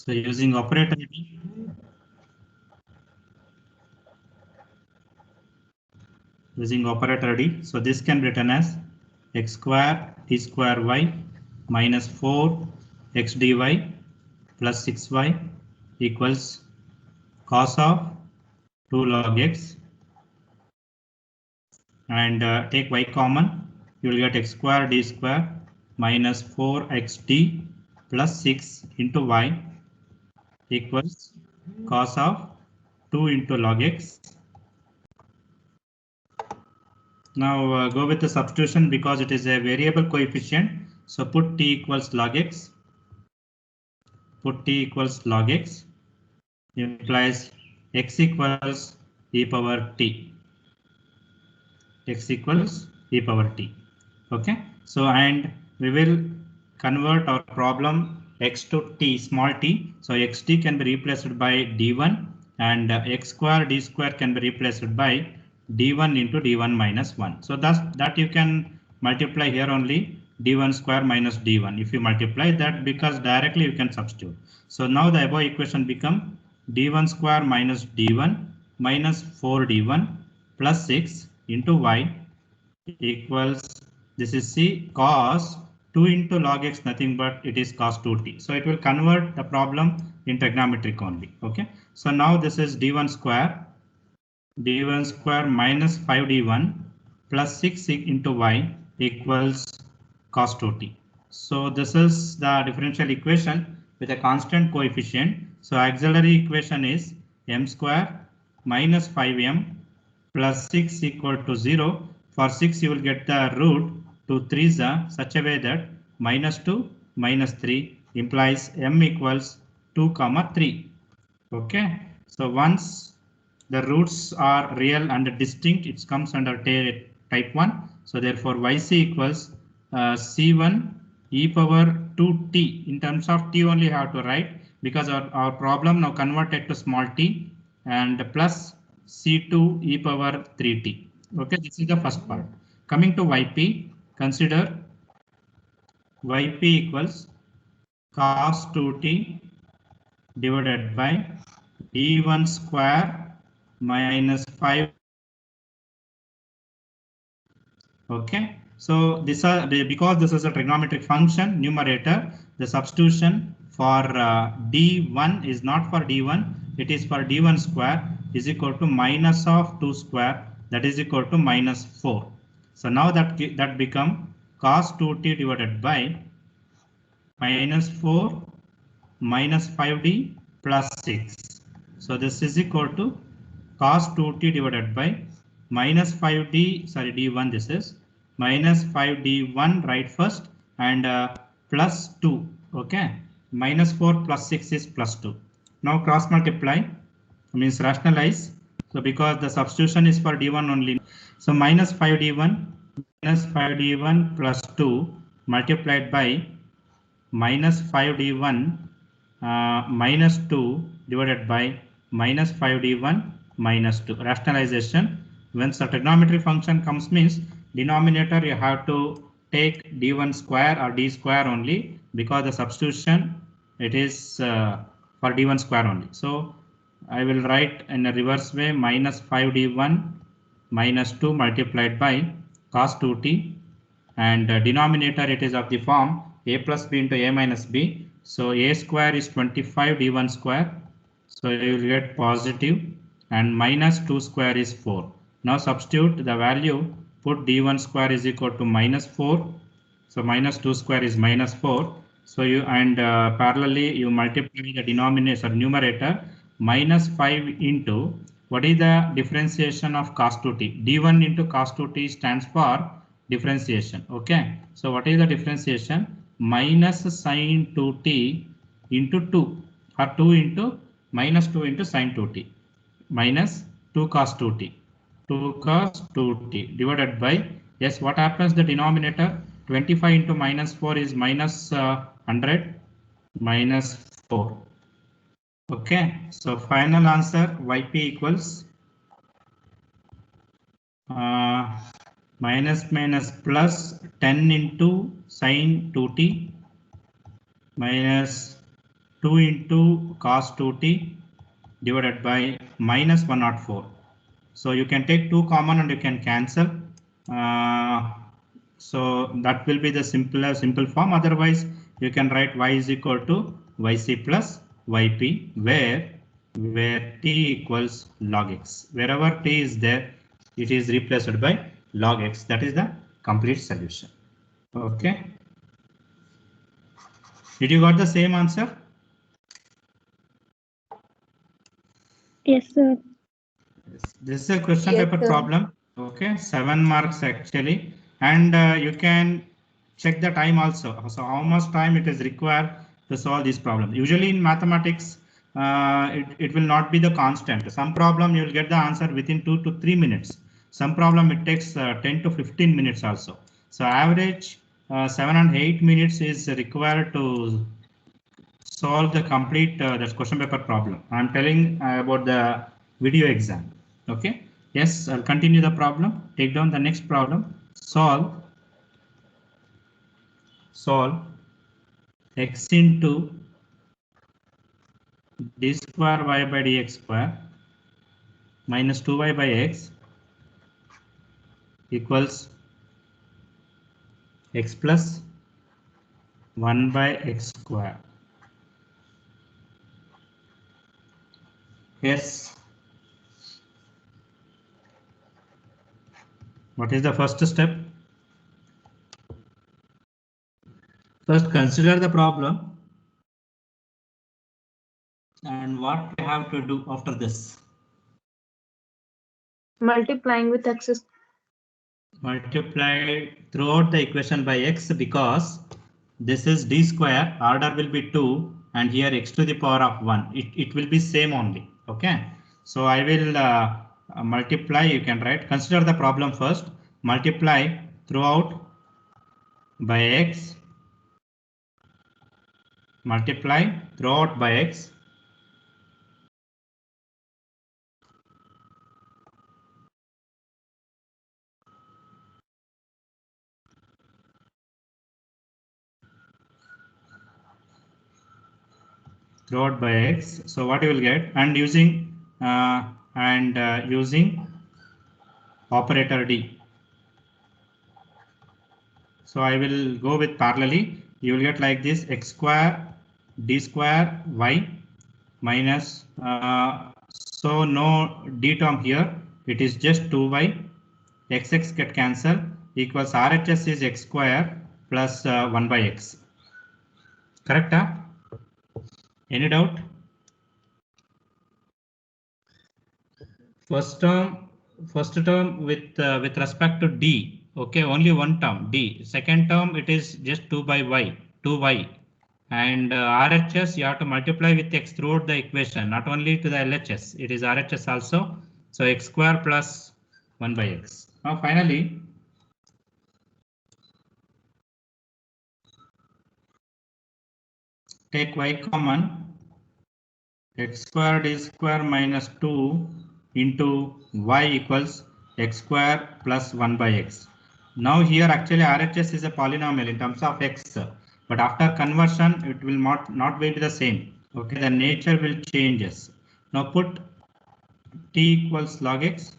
So using operator ID, so this can be written as x square t square y minus 4 x dy plus 6y equals cos of 2 log x, and take y common, you will get x square d square minus 4xd plus 6 into y equals cos of 2 into log x. Now go with the substitution because it is a variable coefficient. So put t equals log x. Put t equals log x implies x equals e power t. X equals e power t. Okay. So and we will convert our problem x to t small t. So xt can be replaced by d1 and x square d square can be replaced by d1 into d1 minus 1. So that you can multiply here only d1 square minus d1. If you multiply that, because directly you can substitute. So now the above equation become d1 square minus d1 minus 4d1 plus 6 into y equals, this is c cos 2 into log x, nothing but it is cos 2t. So it will convert the problem in trigonometric only. Okay. So now this is d1 square minus 5d1 plus 6 into y equals cos 2t. So this is the differential equation with a constant coefficient. So auxiliary equation is m square minus 5m plus 6 equal to 0. For 6 you will get the root to 3's such a way that minus 2 minus 3 implies m equals 2 comma 3. Okay. So once the roots are real and distinct, it comes under type 1. So therefore yc equals c1 e power 2t. In terms of t only have to write, because our problem now converted to small t, and plus c2 e power 3t. Okay, this is the first part. Coming to yp, consider yp equals cos 2t divided by d1 square minus 5. Okay, so this are because this is a trigonometric function numerator, the substitution for d1 is not for d1, it is for d1 square is equal to minus of 2 square, that is equal to minus 4. So now that become cos 2t divided by minus 4 minus 5d plus 6. So this is equal to cos 2t divided by minus 5d, sorry d1, this is minus 5d1 right first, and plus 2. Okay, minus 4 plus 6 is plus 2. Now cross multiply means rationalize. So because the substitution is for d1 only, so minus 5d1 plus 2 multiplied by minus 5d1 minus 2 divided by minus 5d1 minus 2. Rationalization. Once the trigonometry function comes means denominator you have to take d1 square or d square only, because the substitution it is for d1 square only. So I will write in a reverse way minus 5d1 minus 2 multiplied by cos 2t, and denominator it is of the form a plus b into a minus b. So a square is 25 d1 square. So you will get positive, and minus 2 square is 4. Now substitute the value, put d1 square is equal to minus 4. So minus 2 square is minus 4. So you and parallelly you multiply the denominator numerator minus 5 into what is the differentiation of cos 2t. d1 into cos 2t stands for differentiation. Okay. So what is the differentiation? Minus sine 2t into 2, or 2 into minus 2 into sine 2t minus 2 cos 2t. 2 cos 2t divided by, yes, what happens the denominator? 25 into minus 4 is minus 100 minus 4. Okay, so final answer yp equals minus plus 10 into sine 2t minus 2 into cos 2t divided by minus 104. So you can take 2 common and you can cancel. So that will be the simple form. Otherwise, you can write y is equal to yc plus yp, where t equals log x. Wherever t is there, it is replaced by log x. That is the complete solution. Okay. Did you got the same answer? Yes, sir. This is a question Yes, paper sir. problem. Okay, 7 marks actually, and you can check the time also. So how much time it is required to solve this problem. Usually in mathematics, it will not be the constant. Some problem you will get the answer within 2 to 3 minutes. Some problem it takes 10 to 15 minutes also. So average 7 and 8 minutes is required to solve the complete that question paper problem. I'm telling about the video exam. Okay. Yes, I'll continue the problem. Take down the next problem. Solve x into d square y by dx square minus 2y by x equals x plus 1 by x square. Yes. What is the first step? First, consider the problem and what we have to do after this. Multiplying with x. Multiply throughout the equation by x, because this is d square, order will be 2, and here x to the power of 1. It will be same only. Okay. So I will multiply. You can write. Consider the problem first. Multiply throughout by x. Multiply throughout by x. Throughout by x. So what you will get, and using using operator d. So I will go with parallelly. You will get like this: x square d square y minus so no d term here. It is just 2y. X get cancelled, equals RHS is x square plus 1 by x. Correct? Any doubt? First term with respect to d. Okay, only one term d. Second term it is just 2 by y, 2y, and RHS you have to multiply with x throughout the equation, not only to the LHS. It is RHS also. So x square plus 1 by x. Now finally, take y common. X square d square minus 2 into y equals x square plus 1 by x. Now here actually RHS is a polynomial in terms of x, but after conversion it will not be the same. Okay, the nature will changes. Now put t equals log x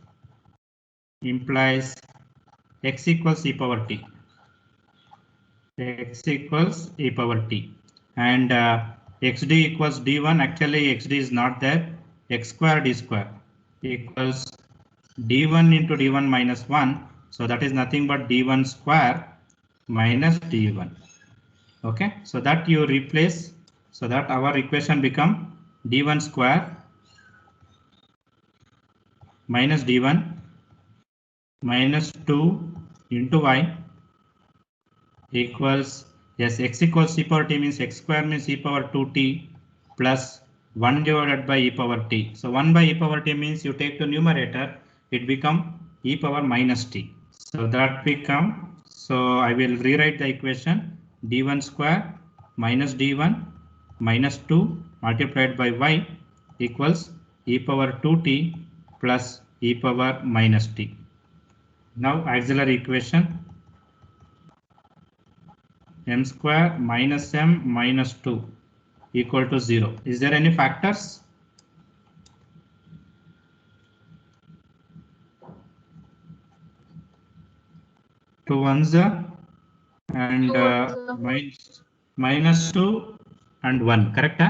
implies x equals e power t. X equals e power t, and xd equals d1. Actually xd is not there. X square d square equals d1 into d1 minus 1. So that is nothing but d1 square minus d1. Okay, so that you replace, so that our equation become d1 square minus d1 minus 2 into y equals, yes, x equals e power t means x square means e power 2t plus 1 divided by e power t. So 1 by e power t means you take to numerator, it become e power minus t. So that become, so I will rewrite the equation d1 square minus d1 minus 2 multiplied by y equals e power 2t plus e power minus t. Now auxiliary equation m square minus m minus 2 equal to 0. Is there any factors? Two ones and minus 2 and 1, correct?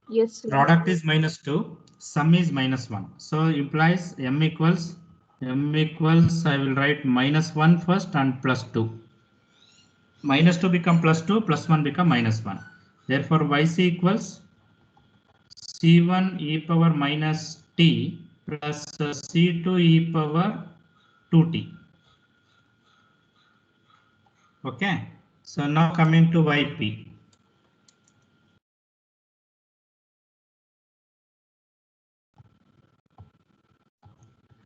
Yes, sir. Product is minus 2, sum is minus 1. So implies m equals, I will write minus 1 first and plus 2. Minus 2 become plus 2, plus 1 become minus 1. Therefore, yc equals c1 e power minus t plus c2 e power 2t. Okay, so now coming to yp.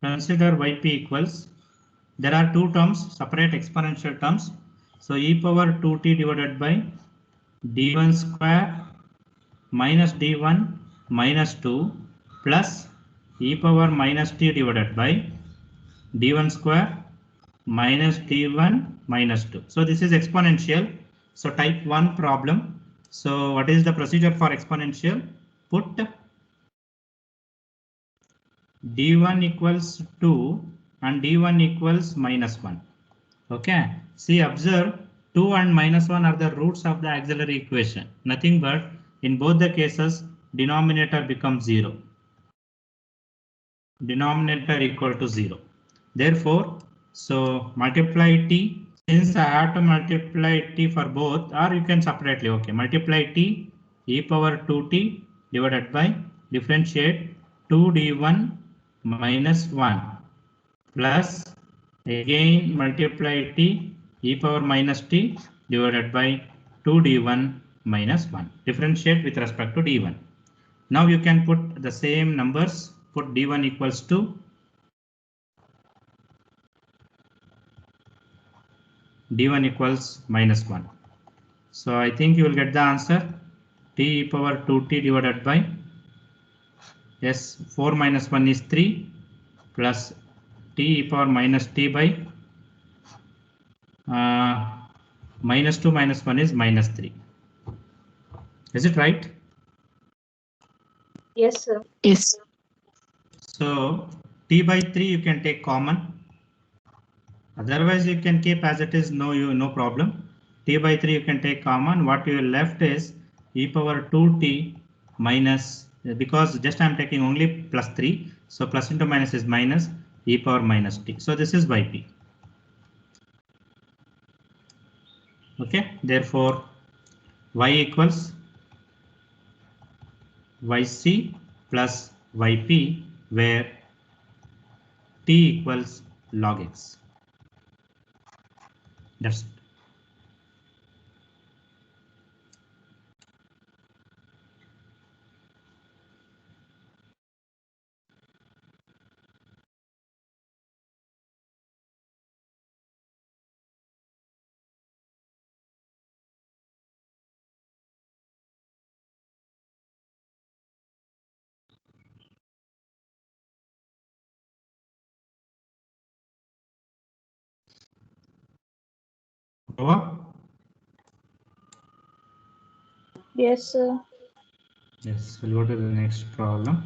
Consider yp equals, there are two terms, separate exponential terms. So e power 2t divided by d1 square minus d1 minus 2 plus e power minus t divided by d1 square minus d1 minus 2. So this is exponential. So type 1 problem. So what is the procedure for exponential? Put d1 equals 2 and d1 equals minus 1. Okay, see, observe 2 and minus 1 are the roots of the auxiliary equation. Nothing but in both the cases denominator becomes 0. Denominator equal to 0. Therefore, so multiply t. Since I have to multiply t for both, or you can separately. Okay, multiply t e power 2t divided by differentiate 2d1 minus 1 plus again multiply t e power minus t divided by 2d1 minus 1. Differentiate with respect to d1. Now you can put the same numbers. Put d1 equals to d1 equals minus 1. So I think you will get the answer. T e power 2t divided by, yes, 4 minus 1 is 3 plus t e power minus t by minus 2 minus 1 is minus 3. Is it right? Yes, sir. Yes. So t by 3 you can take common. Otherwise you can keep as it is, no problem. T by 3 you can take common. What you left is e power 2t minus, because just I am taking only plus 3. So plus into minus is minus e power minus t. So this is yp. Okay, therefore y equals yc plus yp, where t equals log x. That's it. Over? Yes, sir. Yes, we'll go to the next problem.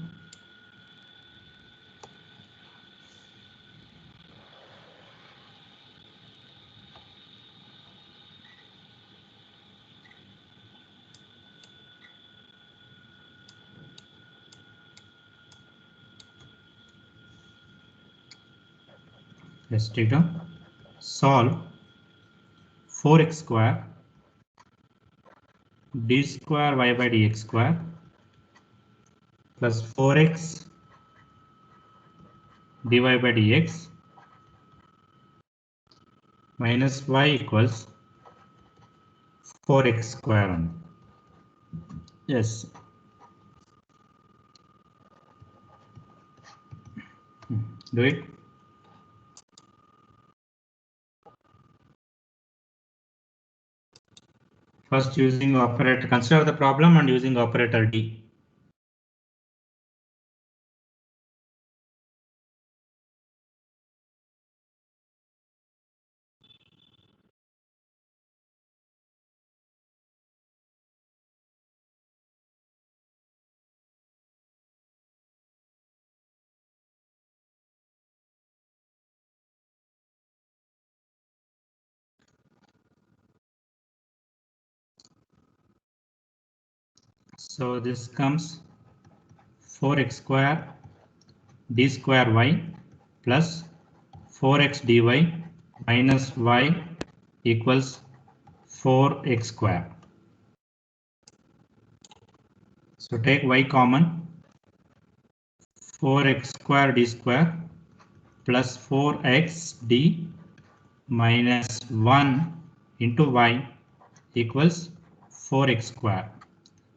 Let's take down. Solve 4x square d square y by dx square plus 4x dy by dx minus y equals 4x square only. Yes. Do it. First using operator, consider the problem and using operator D. So this comes 4x square d square y plus 4x dy minus y equals 4x square. So take y common, 4x square d square plus 4x d minus 1 into y equals 4x square.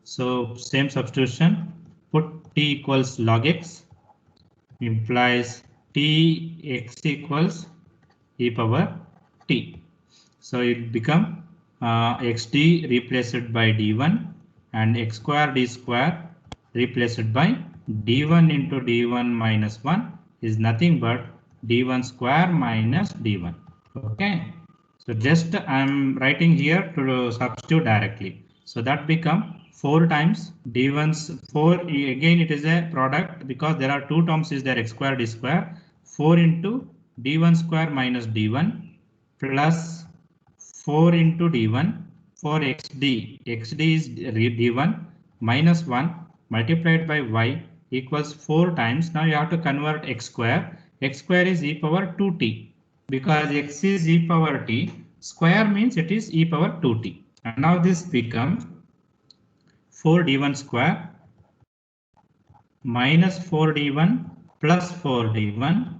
So same substitution, put t equals log x implies t x equals e power t. So it become xd replaced by d1 and x square d square replaced by d1 into d1 minus 1 is nothing but d1 square minus d1. Okay, so just I'm writing here to substitute directly. So that become 4 times d1's 4 again it is a product because there are two terms is there x square d square 4 into d1 square minus d1 plus 4 into d1 for xd. xd is d1 minus 1 multiplied by y equals 4 times. Now you have to convert x square. X square is e power 2t because x is e power t. Square means it is e power 2t. And now this becomes 4d1 square minus 4d1 plus 4d1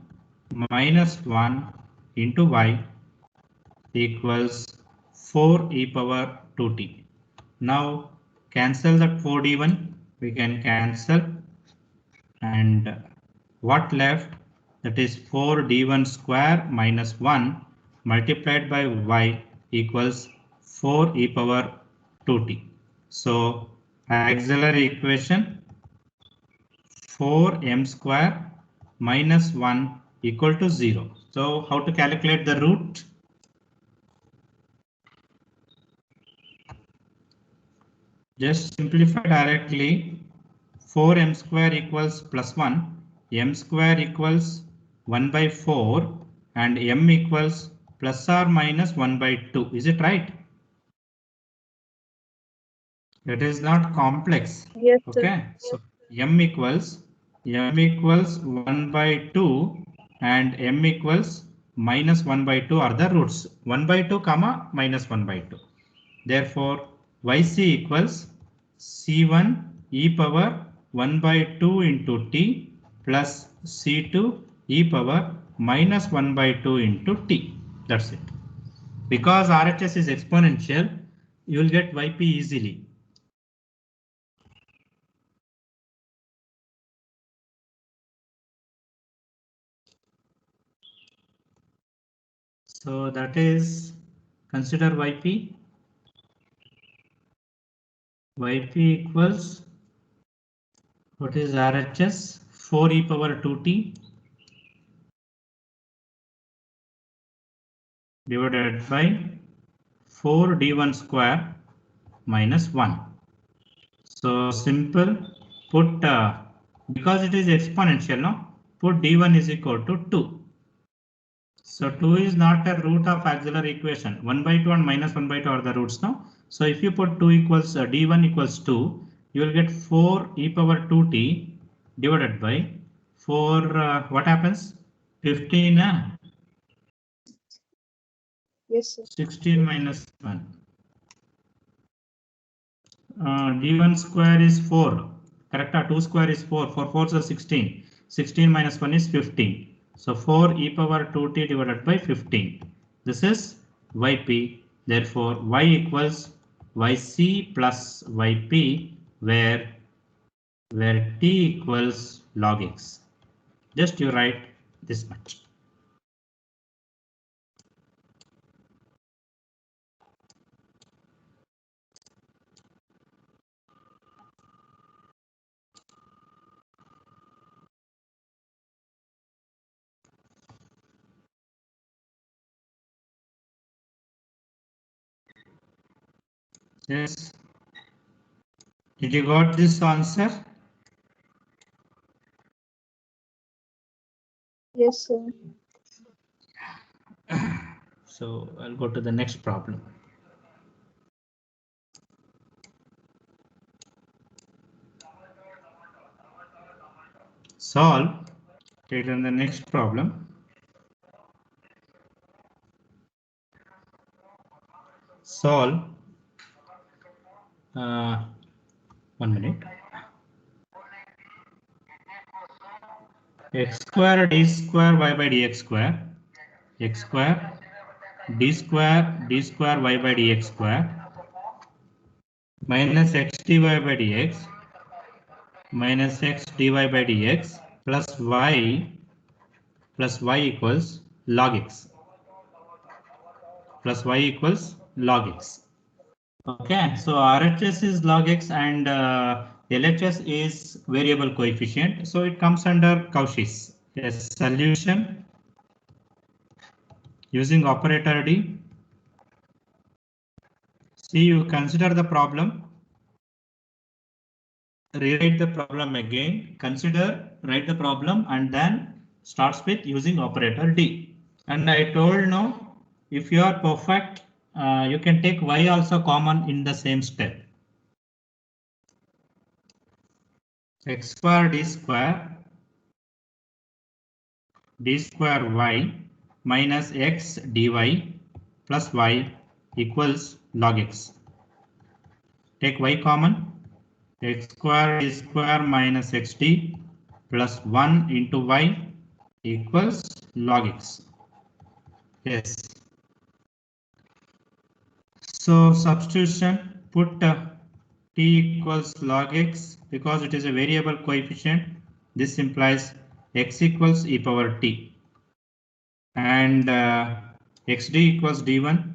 minus 1 into y equals 4 e power 2t. Now cancel that 4d1, we can cancel, and what left, that is 4d1 square minus 1 multiplied by y equals 4 e power 2t. So auxiliary equation 4m square minus 1 equal to 0. So how to calculate the root? Just simplify directly. 4m square equals plus 1, m square equals 1 by 4 and m equals plus or minus 1 by 2. Is it right? It is not complex. Yes, sir. Okay, so m equals 1 by 2 and m equals minus 1 by 2 are the roots. 1 by 2 comma minus 1 by 2. Therefore yc equals c1 e power 1 by 2 into t plus c2 e power minus 1 by 2 into t. That's it. Because RHS is exponential, you will get yp easily. So that is, consider yp. Yp equals, what is RHS? 4 e power 2t divided by 4 d1 square minus 1. So simple, put because it is exponential, no? Put d1 is equal to 2. So 2 is not a root of auxiliary equation. 1 by 2 and minus 1 by 2 are the roots now. So if you put 2 equals d1 equals 2, you will get 4 e power 2t divided by 4. What happens? 15. Yes, sir. 16 minus 1. D1 square is 4. Correct? 2 square is 4. 4 4s are 16. 16 minus 1 is 15. So 4 e power 2t divided by 15. This is yp. Therefore, y equals yc plus yp, where t equals log x. Just you write this much. Yes. Did you got this answer? Yes, sir. So I'll go to the next problem. solve. Take on the next problem. Solve. 1 minute. X square d square y by dx square. X square d square y by dx square minus x dy by dx minus x dy by dx plus y equals log x plus y equals log x. Okay, so RHS is log x and LHS is variable coefficient, so it comes under Cauchy's. Yes, solution using operator D. See, you consider the problem. Rewrite the problem again, write the problem and then starts with using operator D. And I told now, if you are perfect, you can take y also common in the same step. X square d square y minus x dy plus y equals log x. Take y common. X square d square minus xt plus 1 into y equals log x. Yes. So substitution, put t equals log x because it is a variable coefficient. This implies x equals e power t and xd equals d1.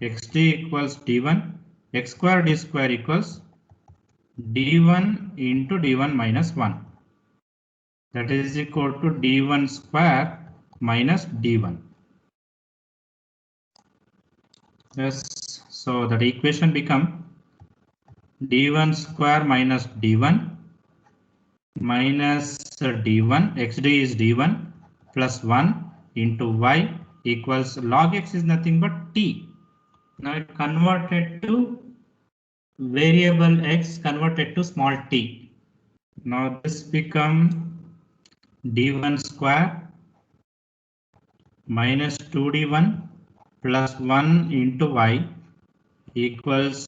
Xd equals d1. X square d square equals d1 into d1 minus 1. That is equal to d1 square minus d1. Yes, so that equation become d1 square minus d1 minus d1, xd is d1 plus 1 into y equals log x is nothing but t. Now it converted to variable x converted to small t. Now this become d1 square minus 2d1 plus 1 into y equals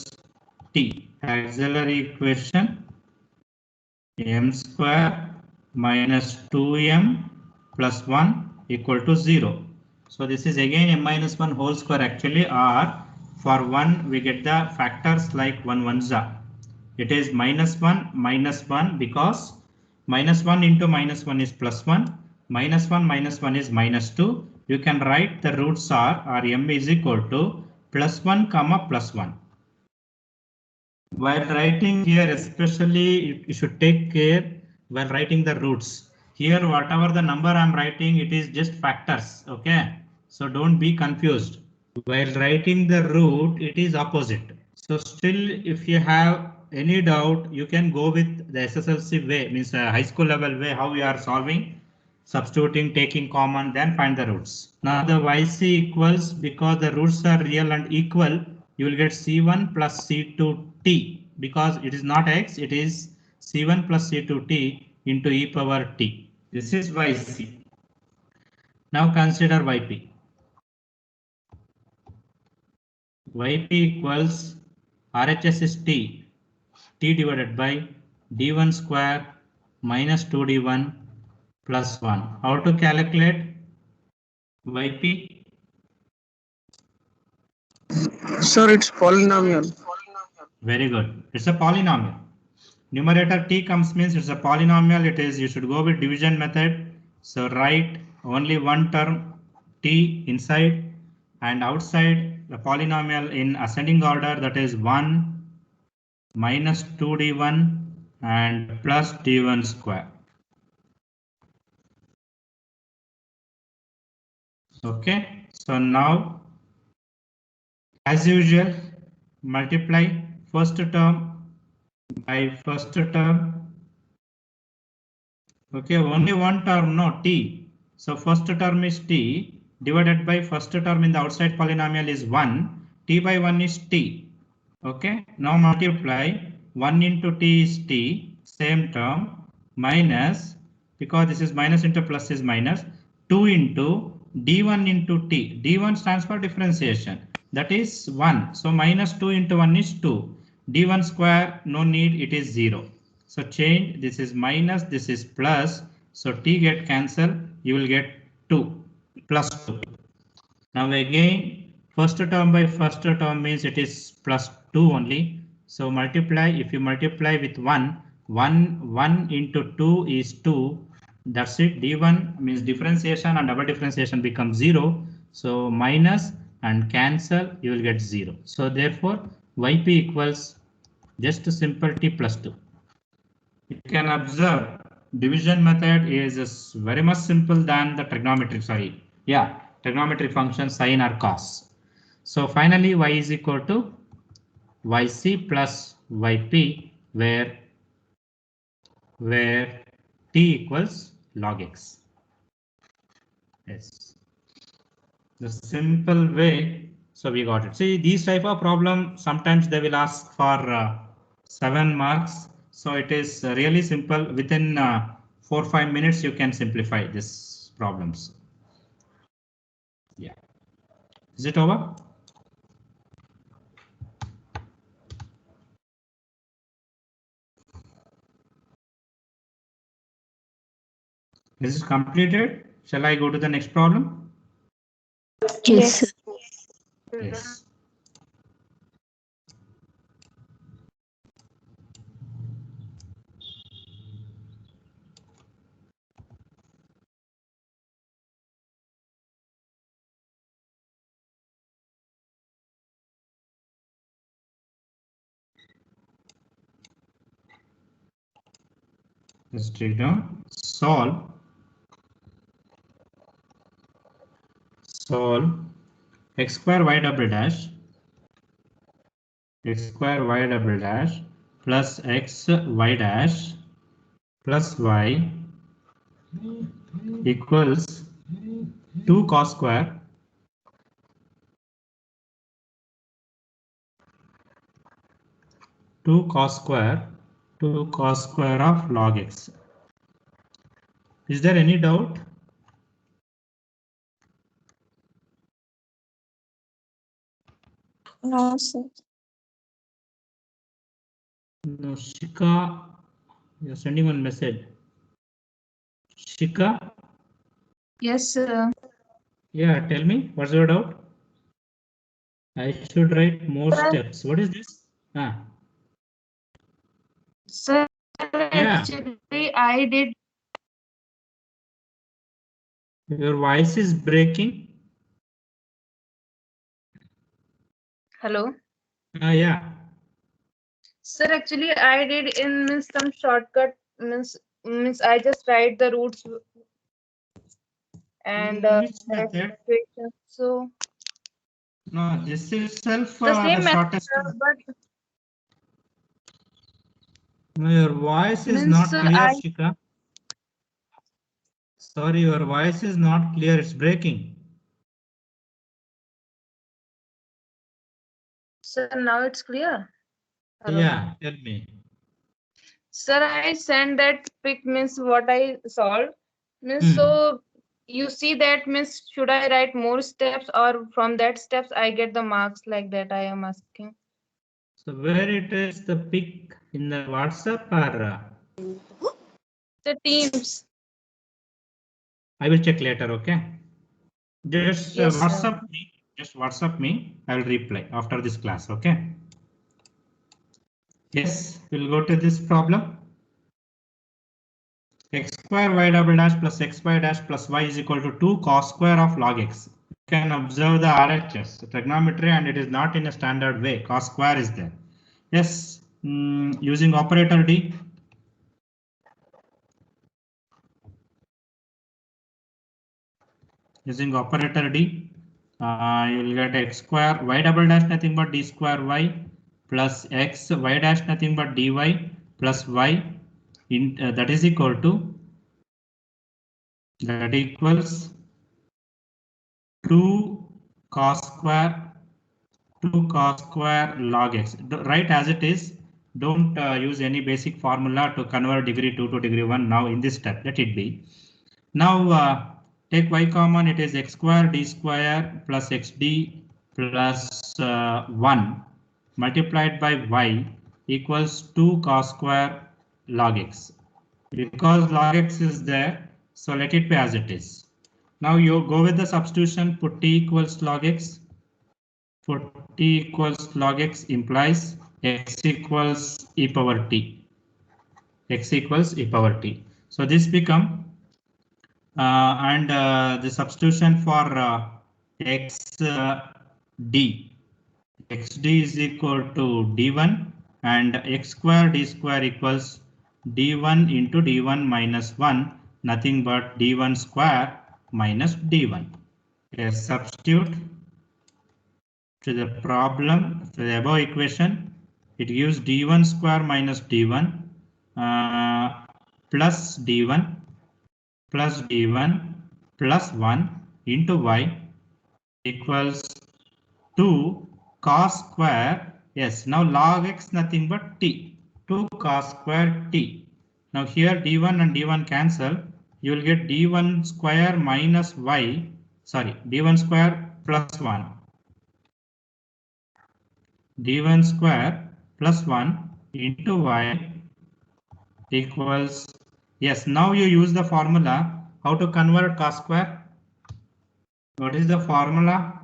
t. Auxiliary equation m square minus 2m plus 1 equal to 0. So this is again m minus 1 whole square actually, or for 1 we get the factors like 1 ones are. It is minus 1 because minus 1 into minus 1 is plus 1. Minus 1 is minus 2. You can write the roots are or m is equal to plus 1 comma plus 1. While writing here, especially you should take care while writing the roots. Here, whatever the number I'm writing, it is just factors. OK, so don't be confused. While writing the root, it is opposite. So still, if you have any doubt, you can go with the SSLC way, means high school level way, how we are solving, substituting, taking common, then find the roots. Now the YC equals, because the roots are real and equal, you will get C1 plus C2t, because it is not x, it is C1 plus C2t into e power t. This is YC. Now consider YP. YP equals RHS is t divided by d1 square minus 2d1 plus 1. How to calculate YP? Sir, it's polynomial. Very good. It's a polynomial. Numerator t comes means it's a polynomial. It is, you should go with division method. So write only one term t inside and outside the polynomial in ascending order, that is 1 minus 2d1 and plus d1 square. Okay, so now as usual multiply first term by first term. Okay, only one term, no t. So first term is t divided by first term in the outside polynomial is 1. T by 1 is t. Okay, now multiply 1 into t is t. same term minus, because this is minus into plus is minus, 2 into d1 into t. d1 stands for differentiation, that is 1. So minus 2 into 1 is 2. d1 square, no need, it is 0. So change, this is minus, this is plus. So t get cancelled, you will get 2 plus 2. Now again, first term by first term means it is plus 2 only. So multiply, if you multiply with 1 into 2 is 2. That's it. D1 means differentiation and double differentiation becomes 0. So minus and cancel, you will get 0. So therefore, yp equals just simple t plus 2. You can observe division method is very much simple than the trigonometric, trigonometric function sine or cos. So finally y is equal to yc plus yp, where t equals log x. Yes, the simple way. So we got it. See, these type of problem sometimes they will ask for 7 marks. So it is really simple. Within 4-5 minutes you can simplify these problems. Yeah. Is it over? Is it completed? Shall I go to the next problem? Yes. Yes. Let's take down. Solve x square y double dash plus x y dash plus y equals 2 cos square of log x. Is there any doubt? No, sir. No, Shika, you're sending one message. Shika? Yes, sir. Yeah, tell me, what's your doubt? I should write more steps. What is this? Sir, Yeah. actually, I did. Your voice is breaking. Hello. Yeah. Sir, actually, I did in some shortcut means I just write the roots and Which method? so No, this itself the same the method, shortest. but No, your voice is means not clear, I Shika. Sorry, your voice is not clear. It's breaking. sir, now it's clear. Hello. Yeah, tell me. Sir, I sent that pic means what I solved means so you see that means should I write more steps or from that steps I get the marks like that I am asking. So where it is the pic in the WhatsApp or? The Teams. I will check later. Okay. Just Yes, sir. WhatsApp me. Just WhatsApp me. I will reply after this class. Okay. Yes, we'll go to this problem. X square y double dash plus x y dash plus y is equal to 2 cos square of log x. You can observe the RHS, trigonometry, and it is not in a standard way. Cos square is there. Yes, using operator D. Using operator D, you will get x square y double dash nothing but d square y plus x y dash nothing but dy plus y in that is equal to 2 cos square log x. Write as it is. Don't use any basic formula to convert degree 2 to degree 1 now in this step. Let it be. Now take y common. It is x square d square plus xd plus 1 multiplied by y equals 2 cos square log x. Because log x is there, so let it be as it is. Now you go with the substitution, put t equals log x. Put t equals log x implies x equals e power t. X equals e power t. So this become the substitution for xd. xd is equal to d1 and x square d square equals d1 into d1 minus 1, nothing but d1 square minus d1. Yes, substitute to the problem, to the above equation, it gives d1 square minus d1 plus d1 plus d1 plus 1 into y equals 2 cos square. Yes, now log x nothing but t. 2 cos square t. Now here d1 and d1 cancel. You will get d1 square minus y. Sorry, d1 square plus 1. d1 square plus 1 into y equals. Yes, now you use the formula. How to convert cos square? What is the formula?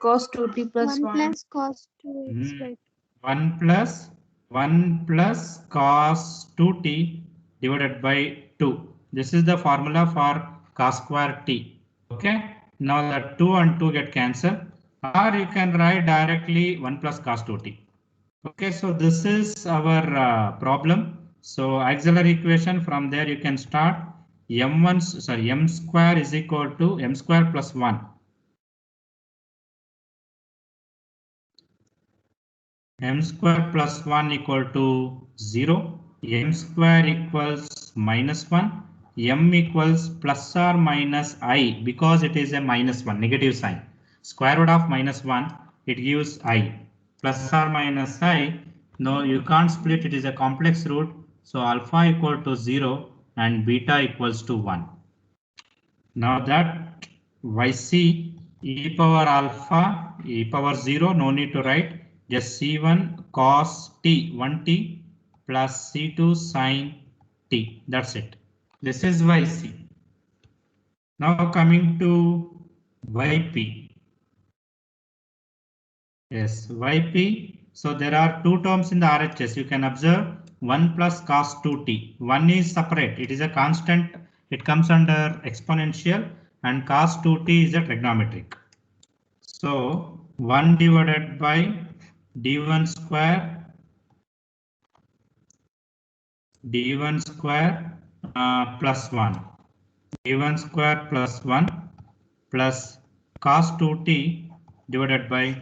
Cos 2t plus 1 1. plus cos 2x, right? 1 plus cos 2t divided by 2. This is the formula for cos square t. Okay. Now the 2 and 2 get cancelled, or you can write directly 1 plus cos 2t. Okay, so this is our problem. So auxiliary equation, from there you can start. M square is equal to m square plus 1. M square plus 1 equal to 0. M square equals minus 1. M equals plus or minus I, because it is a minus 1, negative sign. Square root of minus 1, it gives I. Plus or minus I, no, you can't split, it is a complex root. So alpha equal to 0 and beta equals to 1. Now that yc e power alpha e power 0, no need to write, just c1 cos t 1t plus c2 sin t. That's it. This is yc. Now coming to yp. Yes, yp. So there are two terms in the RHS. You can observe 1 plus cos 2t. 1 is separate. It is a constant. It comes under exponential, and cos 2t is a trigonometric. So 1 divided by d1 square plus 1. d1 square plus 1 plus cos 2t divided by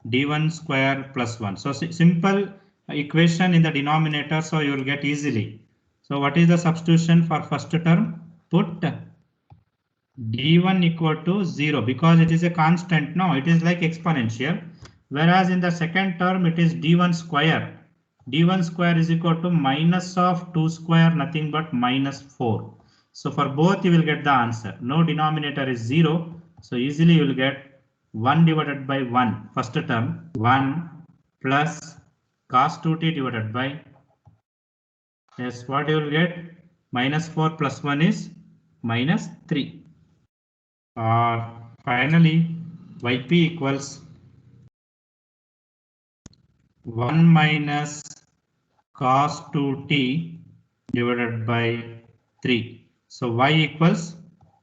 d1 square plus 1. So simple equation in the denominator, so you will get easily. So what is the substitution for first term? Put d1 equal to 0, because it is a constant. No, it is like exponential. Whereas in the second term it is d1 square. d1 square is equal to minus of 2 square, nothing but minus 4. So for both you will get the answer. No denominator is 0. So easily you will get 1 divided by 1. First term 1 plus cos 2t divided by. Yes, what you will get? Minus 4 plus 1 is minus 3. Or finally yp equals 1 minus cos 2t divided by 3. So y equals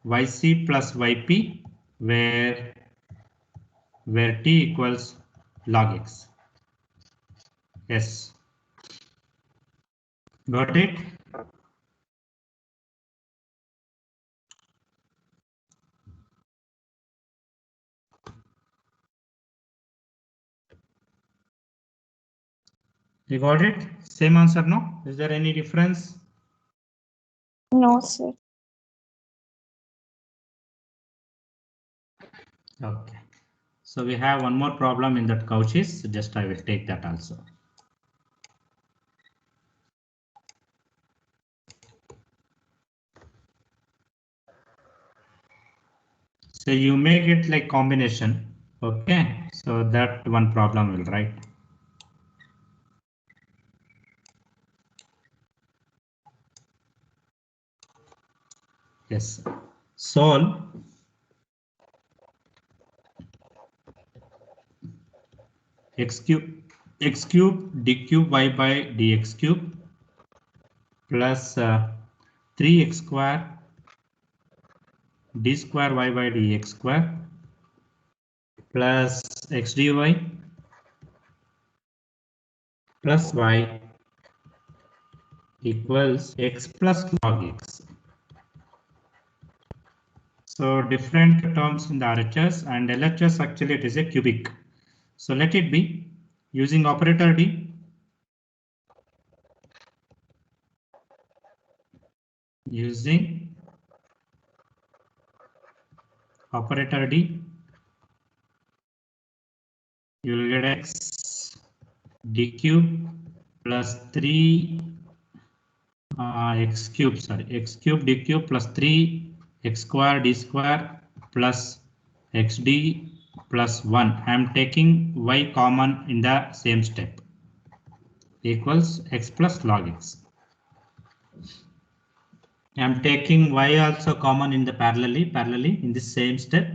yc plus yp, where t equals log x. Yes. Got it? You got it? Same answer, no? Is there any difference? No, sir. Okay. So we have one more problem in that couches. Just I will take that also. So you make it like combination. Okay, so that one problem will write. Yes, solve x cube d cube y by dx cube plus 3x square d square y by dx square plus x dy plus y equals x plus log x. So different terms in the RHS and LHS, actually it is a cubic. So let it be using operator D. Using operator D, you will get x d cube plus 3 x cube d cube plus 3 x square d square plus xd plus 1. I am taking y common in the same step equals x plus log x. I am taking y also common in the parallelly in the same step.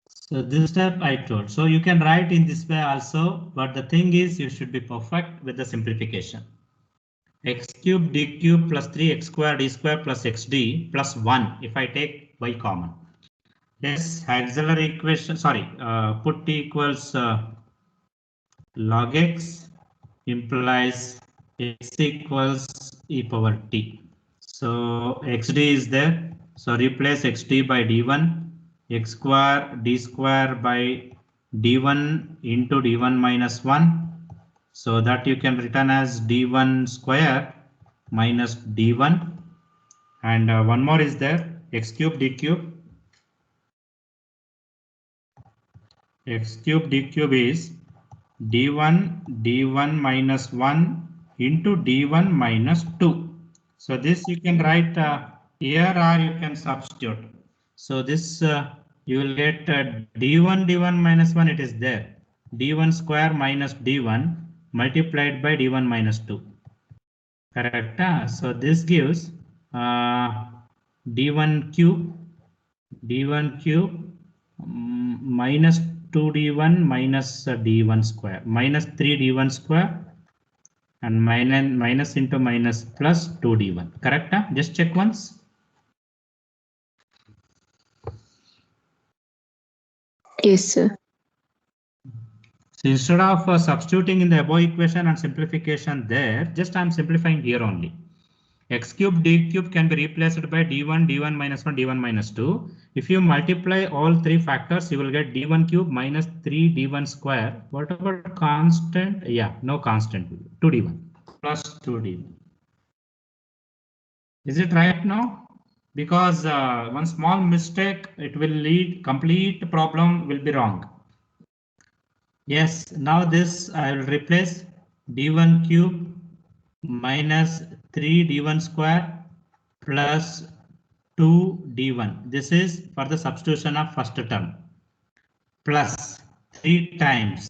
So this step I told. So you can write in this way also, but the thing is you should be perfect with the simplification. X cube d cube plus 3x square d square plus xd plus 1 if I take y common. Yes, auxiliary equation, sorry, put t equals log x implies x equals e power t. So xd is there. So replace xd by d1, x square d square by d1 into d1 minus 1. So that you can written as d1 square minus d1. And one more is there, x cube d cube. X cube d cube is d1 minus 1 into d1 minus 2. So this you can write here or you can substitute. So this you will get d1 minus 1, it is there. d1 square minus d1 multiplied by d1 minus 2. Correct. So this gives d1 cube minus 2d1 minus d1 square minus 3d1 square and minus into minus plus 2d1. Correct? Just check once. Yes, sir. So instead of substituting in the above equation and simplification there, just I am simplifying here only. X cube d cube can be replaced by d1 minus 1 d1 minus 2. If you multiply all three factors, you will get d1 cube minus 3 d1 square. Whatever constant, yeah, no constant, 2d1 plus 2d1. Is it right now? Because one small mistake, it will lead complete problem will be wrong. Yes, now this I will replace d1 cube minus 3 d1 square plus 2 d1. This is for the substitution of first term plus 3 times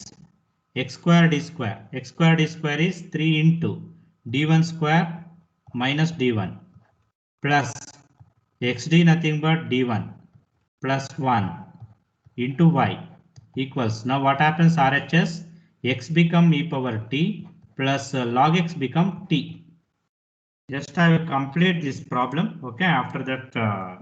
x square d square. X square d square is 3 into d1 square minus d1 plus xd nothing but d1 plus 1 into y equals. Now what happens RHS? X become e power t plus log x become t. Just I will complete this problem. Okay, after that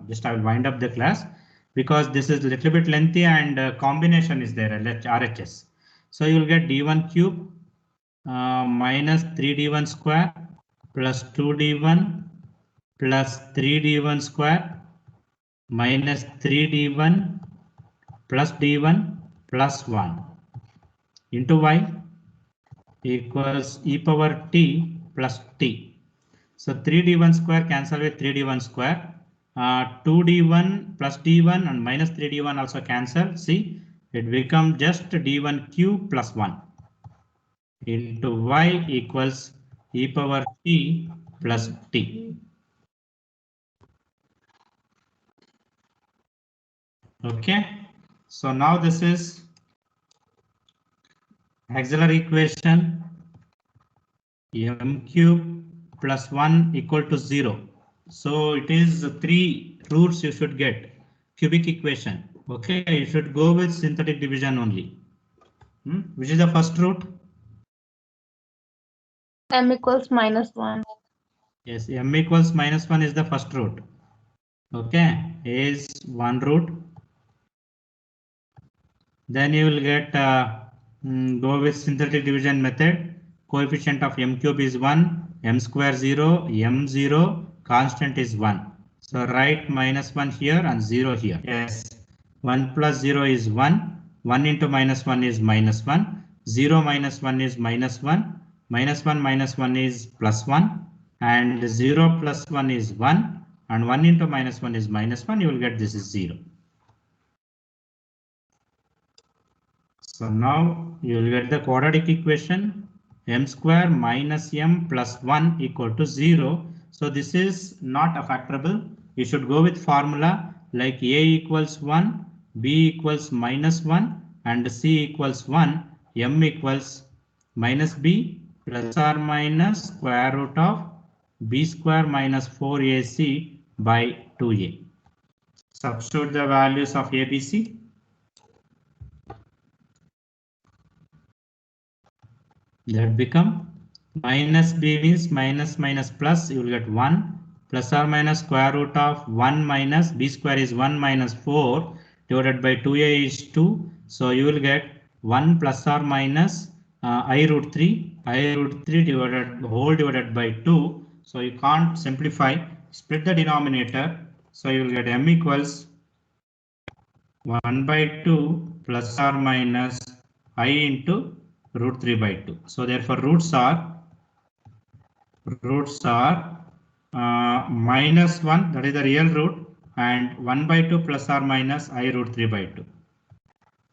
just I will wind up the class because this is a little bit lengthy and combination is there RHS. So you will get d1 cube minus 3d1 square plus 2d1 plus 3d1 square minus 3d1 plus d1 plus 1 into y equals e power t plus t. So 3d1 square cancel with 3d1 square. 2d1 plus d1 and minus 3d1 also cancel. See, it becomes just d1 cube plus 1 into y equals e power t plus t. Okay, so now this is auxiliary equation m cube plus 1 equal to 0. So it is 3 roots you should get. Cubic equation. Okay, you should go with synthetic division only. Which is the first root? M equals -1. Yes, m equals -1 is the first root. Okay, a is one root. Then you will get go with synthetic division method. Coefficient of m cube is 1, m square 0, m 0, constant is 1. So write -1 here and 0 here. Yes, 1 plus 0 is 1. 1 into -1 is -1. 0 minus 1 is -1. -1 minus 1 is +1. And 0 plus 1 is 1. And 1 into -1 is -1. You will get this is 0. So now you will get the quadratic equation m square minus m plus 1 equal to 0. So this is not a factorable. You should go with formula like a equals 1, b equals -1 and c equals 1, m equals minus b plus or minus square root of b square minus 4ac by 2a. Substitute the values of a, b, c. That become minus b means minus plus, you will get 1 plus or minus square root of 1 minus b square is 1 minus 4 divided by 2a is 2. So you will get 1 plus or minus I root 3 divided by 2. So you can't simplify, split the denominator. So you will get m equals 1 by 2 plus or minus I into root 3 by 2. So therefore roots are -1, that is the real root, and 1 by 2 plus or minus I root 3 by 2.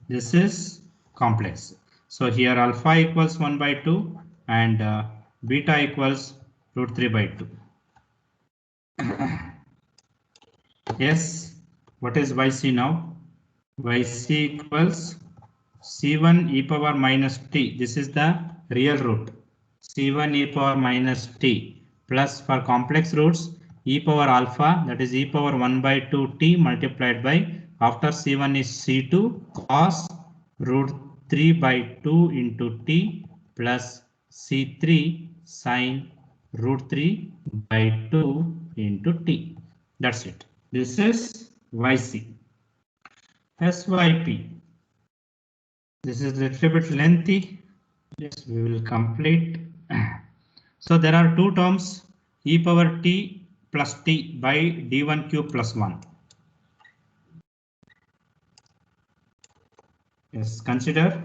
This is complex. So here alpha equals 1 by 2 and beta equals root 3 by 2. Yes, what is yc now? Yc equals c1 e power minus t. This is the real root. C1 e power minus t plus for complex roots e power alpha, that is e power 1 by 2 t multiplied by, after C1 is C2 cos root 3 by 2 into t plus C3 sin root 3 by 2 into t. That's it. This is YC. SYP. This is a little bit lengthy. Yes, we will complete. So there are two terms, e power t plus t by d1 cube plus 1. Yes, consider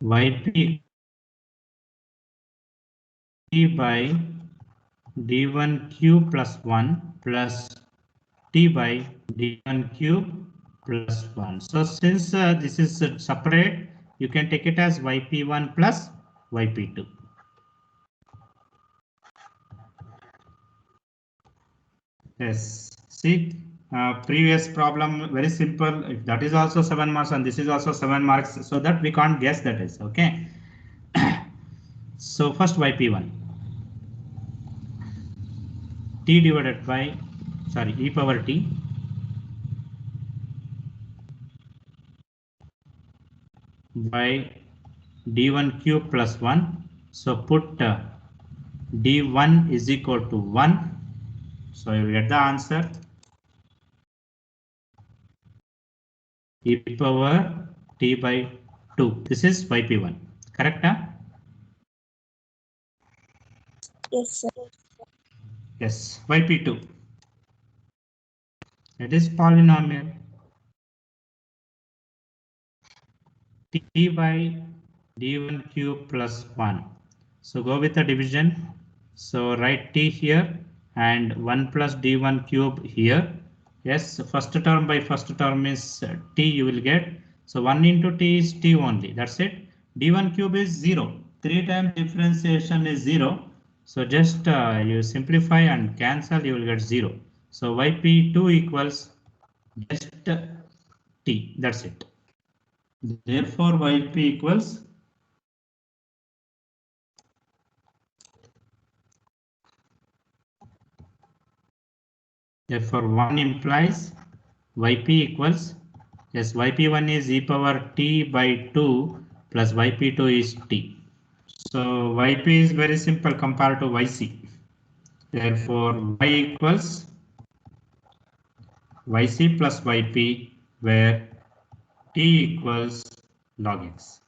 yp t by d1 cube plus 1 plus t by d1 cube plus 1. So since this is separate, you can take it as yp1 plus yp2. Yes, see, previous problem very simple. If that is also 7 marks and this is also 7 marks, so that we can't guess that is okay. So first yp1 t divided by e power t by d1 cube plus 1. So put d1 is equal to 1. So you will get the answer e power t by 2. This is yp1. Correct? Huh? Yes, sir. Yes, yp2. It is polynomial t by d1 cube plus 1. So go with the division. So write t here and 1 plus d1 cube here. Yes, first term by first term is t you will get. So 1 into t is t only. That's it. d1 cube is 0. 3 times differentiation is 0. So just you simplify and cancel, you will get 0. So yp2 equals just t. That's it. Therefore, yp equals therefore 1 implies yp equals, yes, yp1 is e power t by 2 plus yp2 is t. So yp is very simple compared to yc. Therefore, y equals yc plus yp, where t equals log x.